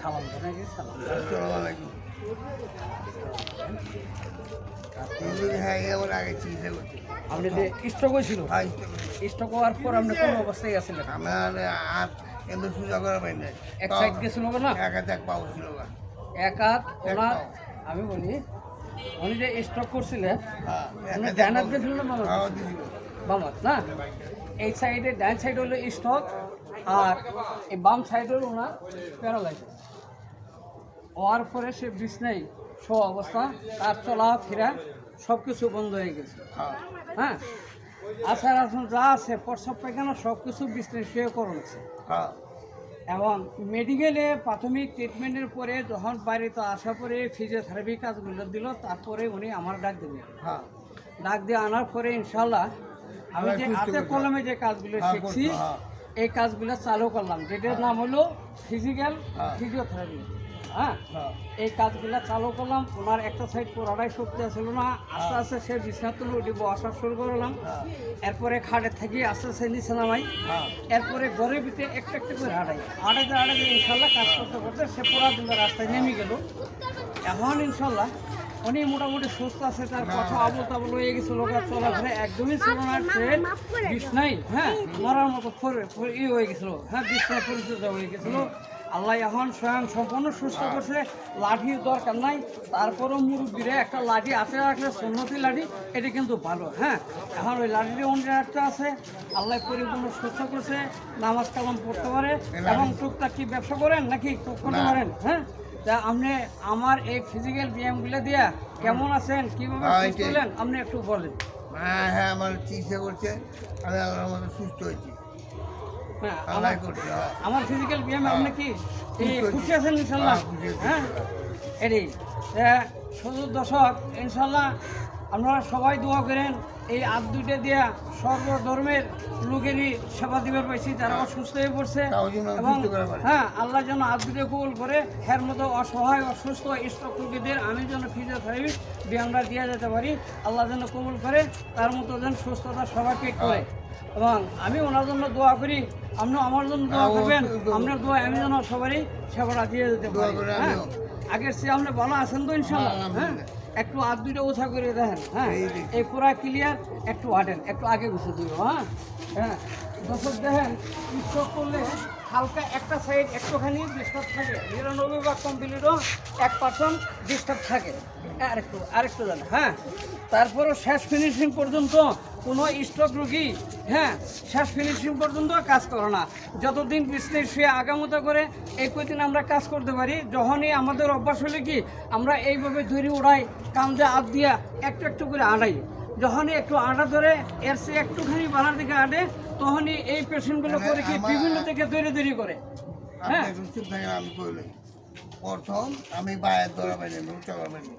সালাম নাকি সালাম। আসসালামু আলাইকুম। হ্যাঁ আমার আগে চিকিৎসা করছি। আপনি যে স্ট্রোক হয়েছিল, হ্যাঁ, স্ট্রোক হওয়ার পর আপনি কোন অবস্থায় গেছিলেন? আমার হাত কিন্তু সোজা করা পাই নাই। এক সাইড গেছিল না, এক হাতে এক পাও ছিল না। এক হাত ওনার। আমি বলি উনি যে স্ট্রোক করছিলেন হ্যাঁ, এক উনি হাতে ডান এক হাত পাও গেছিল না বাম হাত পাও গেছিল? দিছিল। বাম হাত না, এই সাইডে ডান সাইড হলো স্ট্রোক আর এই বাম সাইড হলো ওনার প্যারালাইসিস। হওয়ার পরে সে বিছনায় শো অবস্থা, তার চলাফেরা সব কিছু বন্ধ হয়ে গেছে। হ্যাঁ, হ্যাঁ, আচার আসন যা আছে প্রস্রাব পায়খানা সব কিছু বিছনায় শুয়ে করেছে। হ্যাঁ, এবং মেডিকেলে প্রাথমিক ট্রিটমেন্টের পরে যখন বাড়িতে আসার পরে ফিজিওথেরাপি কাজগুলো দিল, তারপরে উনি আমার ডাক দিলেন। হ্যাঁ, ডাক দিয়ে আনার পরে ইনশাল্লাহ আমি যে হাতে কলমে যে কাজগুলো হ্যাঁ, শিখছি করতো, হ্যাঁ। এই কাজগুলো চালু করলাম, যেটার নাম হলো ফিজিক্যাল হ্যাঁ। ফিজিওথেরাপি। হ্যাঁ, হ্যাঁ, এই কাজগুলো চালু করলাম। ওনার একটা সাইড পুরাটাই শক্তি আসলো না, আস্তে আস্তে সে বিছনা তুলে উঠে বসা শুরু করলাম। হ্যাঁ, এরপরে খাটে থাকি আস্তে আস্তে নিচে নামাই। হ্যাঁ, এরপরে ঘরের ভিতরে একটা একটা করে আড়াইতে ইনশাল্লাহ কাজ করতে করতে সে পুরা দিন রাস্তায় নেমে গেল। এখন ইনশাল্লাহ উনি মোটামুটি সুস্থ আছে, তার কথা আবল তাবল হয়ে গেছিল, চলাফেরা একদমই ছিল না, সে বিছনাই হ্যাঁ মরার মতো হয়ে গেছিল, হ্যাঁ বিছনায় পরিচিত হয়ে গেছিল। আল্লাহ এখন স্বয়ং সম্পূর্ণ সুস্থ করছে, লাঠির দরকার নাই। তারপরও মুরব্বীরে একটা লাঠি আছে, একটা সুন্নতি লাঠি, এটা কিন্তু ভালো। হ্যাঁ, এখন ওই লাঠির অন্য একটা আছে, আল্লাহ পরিপূর্ণ সুস্থ করছে, নামাজ কালাম পড়তে পারে এবং টুকটাক কি ব্যবসা করেন নাকি করতে পারেন? হ্যাঁ, তা আপনি আমার এই ফিজিক্যাল ব্যায়ামগুলো দিয়া কেমন আছেন, কীভাবে সুস্থ হলেন আপনি একটু বলেন। হ্যাঁ, হ্যাঁ, আমার চিকিৎসা করছে, আমি আল্লাহর মতো সুস্থ হয়েছি। হ্যাঁ, আল্লাহ করছে, হ্যাঁ। আমার ফিজিক্যাল ব্যায়ামে আপনি কি এই সুস্থ খুশি আছি। আছেন ইনশাল্লাহ? হ্যাঁ, খুশি আছি। হ্যাঁ, এটাই শুধু দর্শক ইনশাল্লাহ আপনারা সবাই দোয়া করেন এই হাত দুইটা দিয়া সর্বধর্মের লোকেরই সেবা দিবার পাইছি, যারা অসুস্থ হয়ে পড়ছে। তাও যেন এবং সুস্থ করা পারে। হ্যাঁ, আল্লাহ যেন হাত দুটো কবুল করে, এর মতো অসহায় অসুস্থ স্ট্রোক রোগীদের আমি যেন ফিজিওথেরাপি ব্যায়ামটা দিয়ে যেতে পারি, আল্লাহ যেন কবুল করে, তার মতো যেন সুস্থতা সবাইকে করে। এবং আমি ওনার জন্য দোয়া করি, আপনিও আমার জন্য দোয়া করবেন, আপনার দোয়া আমি যেন সবারই সেবাটা দিয়ে যেতে পারি। হ্যাঁ, আগের চেয়ে আপনি ভালো আছেন তো ইনশাল্লাহ? হ্যাঁ, একটু হাত দুটো ওঠা করে দেখেন। হ্যাঁ, এই পুরা ক্লিয়ার, একটু হাঁটেন, একটু আগে বসে দিব। হ্যাঁ, হ্যাঁ, দর্শক দেখেন স্ট্রোক করলে হালকা একটা সাইড একটুখানি ডিস্টার্ব থাকে, 99 কমপ্লিটও 1% ডিস্টার্ব থাকে। আরেকটু জানে। হ্যাঁ, তারপরও শেষ ফিনিশিং পর্যন্ত কোনো স্ট্রোক রোগী হ্যাঁ শেষ ফিনিশিং পর্যন্ত কাজ করে না। যতদিন বিছনায় শুয়ে আগামতো করে এই কদিন আমরা কাজ করতে পারি। যখনই আমাদের অভ্যাস হলে কি আমরা এইভাবে ধরে উড়াই, কান্দে হাত দিয়া একটু একটু করে আড়াই, যখনই একটু আটা ধরে এর সে একটুখানি বানার দিকে আটে, তখনই এই পেশেন্টগুলো করে কি বিভিন্ন থেকে তৈরি করে। হ্যাঁ, চুপ থাকে, আমি কইলে প্রথম আমি বাইরের ধরা পাইনি, উচ্চ পাইনি,